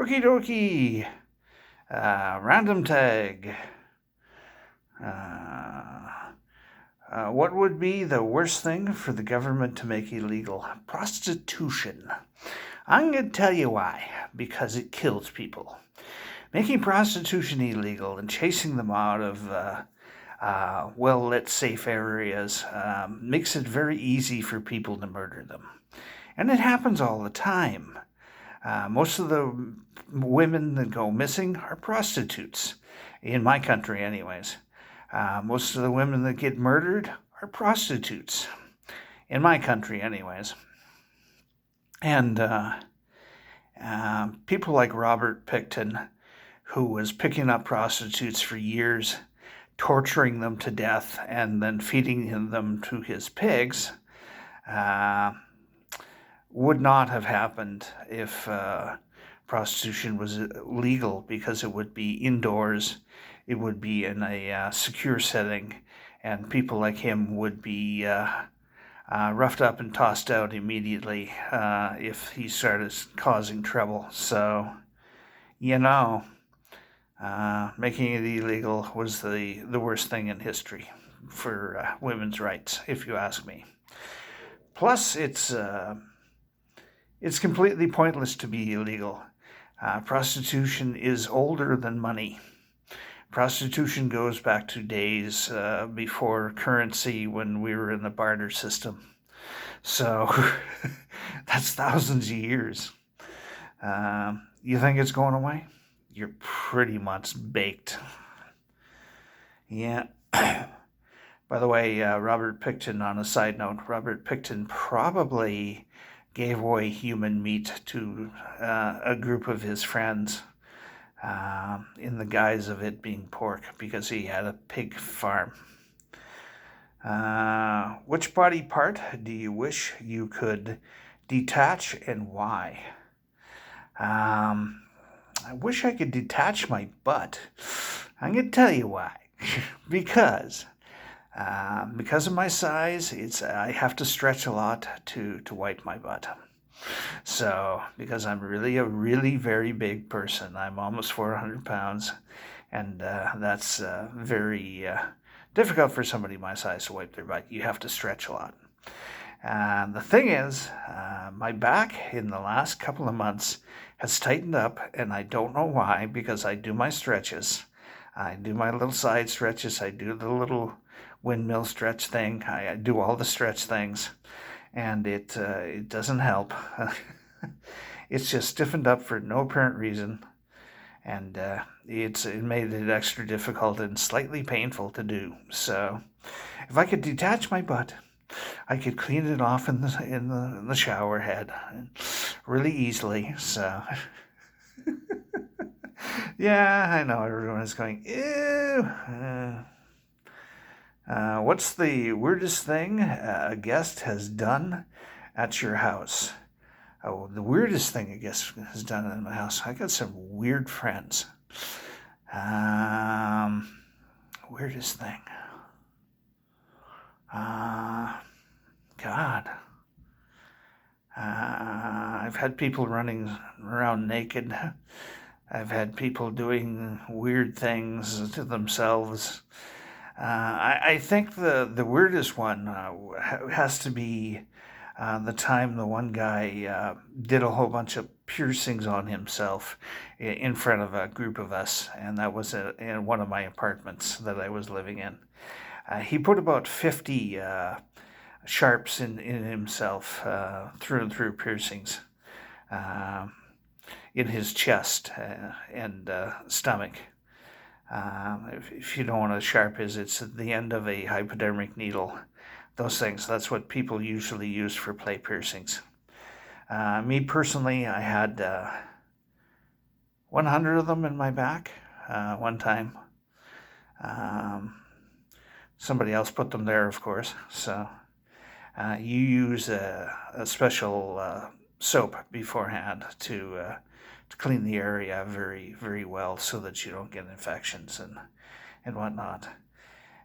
Okie dokie. Random tag. What would be the worst thing for the government to make illegal? Prostitution. I'm going to tell you why. Because it kills people. Making prostitution illegal and chasing them out of well-lit, safe areas makes it very easy for people to murder them. And it happens all the time. Most of the women that go missing are prostitutes, in my country anyways. Most of the women that get murdered are prostitutes, in my country anyways. And people like Robert Picton, who was picking up prostitutes for years, torturing them to death, and then feeding them to his pigs, would not have happened if prostitution was legal, because it would be indoors, it would be in a secure setting, and people like him would be roughed up and tossed out immediately if he started causing trouble. So, making it illegal was the worst thing in history for women's rights, if you ask me. Plus, it's completely pointless to be illegal. Prostitution is older than money. Prostitution goes back to days before currency, when we were in the barter system. So that's thousands of years. You think it's going away? You're pretty much baked. Yeah. By the way, Robert Picton, on a side note, Robert Picton probably gave away human meat to a group of his friends in the guise of it being pork, because he had a pig farm. Which body part do you wish you could detach, and why? I wish I could detach my butt. I'm going to tell you why. Because of my size, I have to stretch a lot to wipe my butt. So, because I'm really a really very big person, I'm almost 400 pounds, and that's very difficult for somebody my size to wipe their butt. You have to stretch a lot. And the thing is, my back in the last couple of months has tightened up, and I don't know why, because I do my stretches. I do my little side stretches. I do the little windmill stretch thing. I do all the stretch things, and it doesn't help. It's just stiffened up for no apparent reason, and it made it extra difficult and slightly painful to do. So, if I could detach my butt, I could clean it off in the shower head really easily. So, yeah, I know everyone is going, ew. What's the weirdest thing a guest has done at your house? Oh, the weirdest thing a guest has done at my house. I got some weird friends. Weirdest thing. God. I've had people running around naked. I've had people doing weird things to themselves. I think the weirdest one has to be the time the one guy did a whole bunch of piercings on himself in front of a group of us, and that was in one of my apartments that I was living in. He put about 50 sharps in himself, through and through piercings, in his chest and stomach. If you don't know what a sharp is, it's at the end of a hypodermic needle. Those things, that's what people usually use for play piercings. Me personally, I had 100 of them in my back one time. Somebody else put them there, of course. So you use a special soap beforehand to clean the area very, very well, so that you don't get infections and whatnot.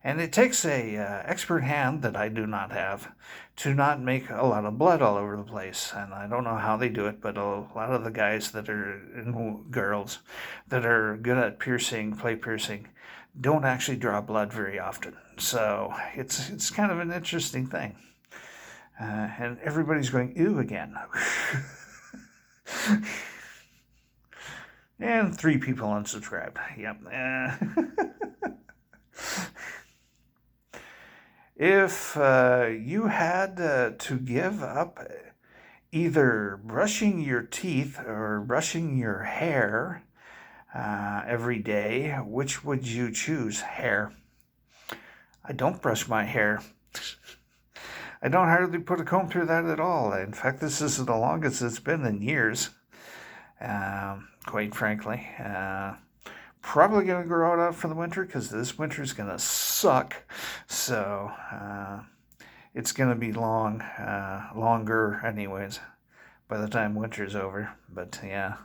And it takes a expert hand that I do not have to not make a lot of blood all over the place. And I don't know how they do it, but a lot of the guys that are, and girls that are good at play piercing, don't actually draw blood very often. So it's kind of an interesting thing. And everybody's going, ew, again. And 3 people unsubscribed. Yep. If you had to give up either brushing your teeth or brushing your hair every day, which would you choose? Hair. I don't brush my hair. I don't hardly put a comb through that at all. In fact, this is the longest it's been in years, quite frankly. Probably going to grow it out for the winter because this winter is going to suck. So it's going to be longer anyways, by the time winter's over. But yeah,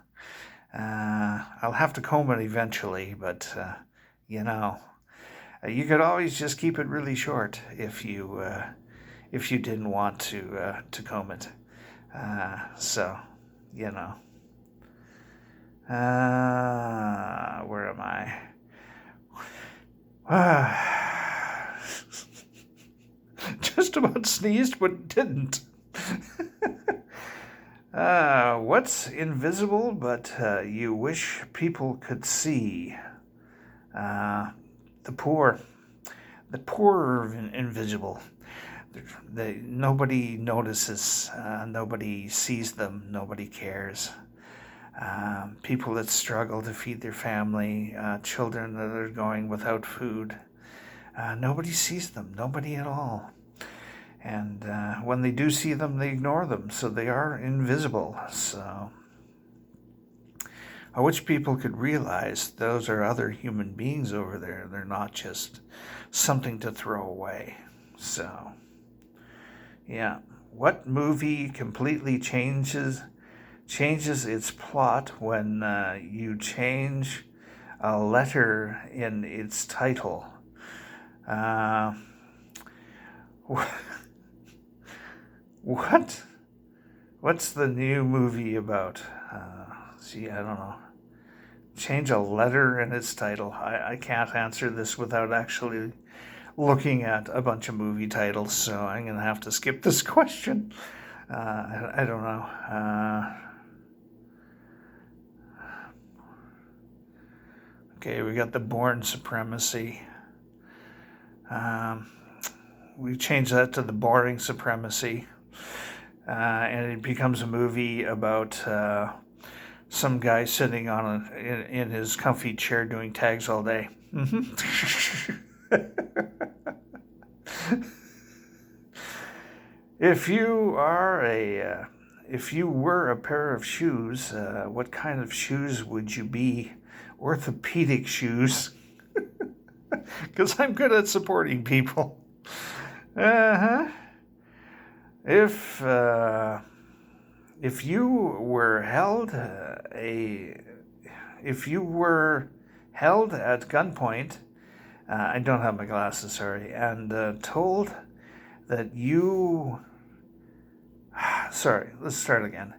I'll have to comb it eventually. But you could always just keep it really short if you didn't want to comb it. So. Where am I? Just about sneezed, but didn't. What's invisible but you wish people could see? The poor. The poor are invisible. Nobody notices. Nobody sees them. Nobody cares. People that struggle to feed their family, children that are going without food. Nobody sees them, nobody at all. And when they do see them, they ignore them, so they are invisible. So I wish people could realize those are other human beings over there. They're not just something to throw away. So, yeah. What movie completely changes its plot when you change a letter in its title? What's the new movie about? I don't know. Change a letter in its title. I can't answer this without actually looking at a bunch of movie titles, so I'm going to have to skip this question. I don't know. Okay, we got the Bourne Supremacy. We changed that to the Boring Supremacy. And it becomes a movie about some guy sitting in his comfy chair doing tags all day. If you were a pair of shoes, what kind of shoes would you be? Orthopedic shoes. Because I'm good at supporting people. If you were held at gunpoint, I don't have my glasses, sorry, and told that you... Sorry, let's start again.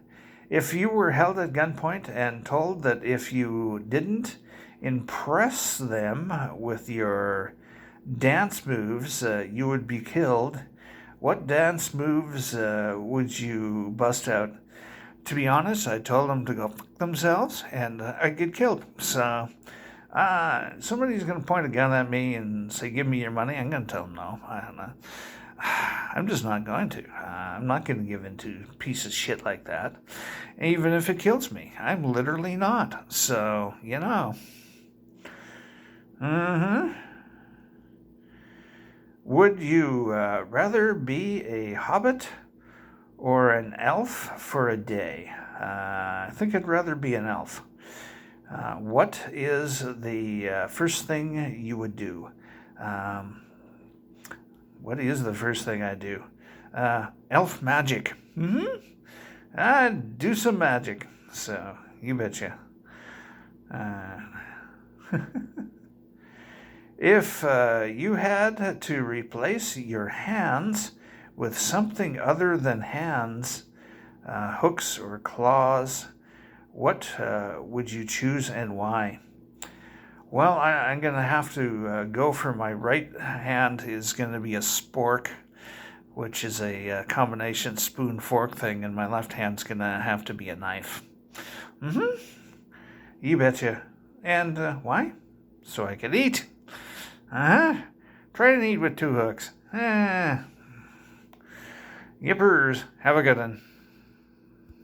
If you were held at gunpoint and told that if you didn't impress them with your dance moves, you would be killed, what dance moves would you bust out? To be honest, I told them to go fuck themselves, and I'd get killed. So, somebody's going to point a gun at me and say, give me your money. I'm going to tell them no. I don't know. I'm just not going to. I'm not going to give in to a piece of shit like that. Even if it kills me. I'm literally not. So, Would you rather be a hobbit or an elf for a day? I think I'd rather be an elf. What is the first thing you would do? What is the first thing I do? Elf magic. I'd do some magic. So, you betcha. If you had to replace your hands with something other than hands, hooks or claws, what would you choose and why? Well, I'm going to have to go for my right hand is going to be a spork, which is a combination spoon-fork thing, and my left hand's going to have to be a knife. Mm-hmm. You betcha. And why? So I can eat. Uh-huh. Try to eat with two hooks. Yippers. Have a good one.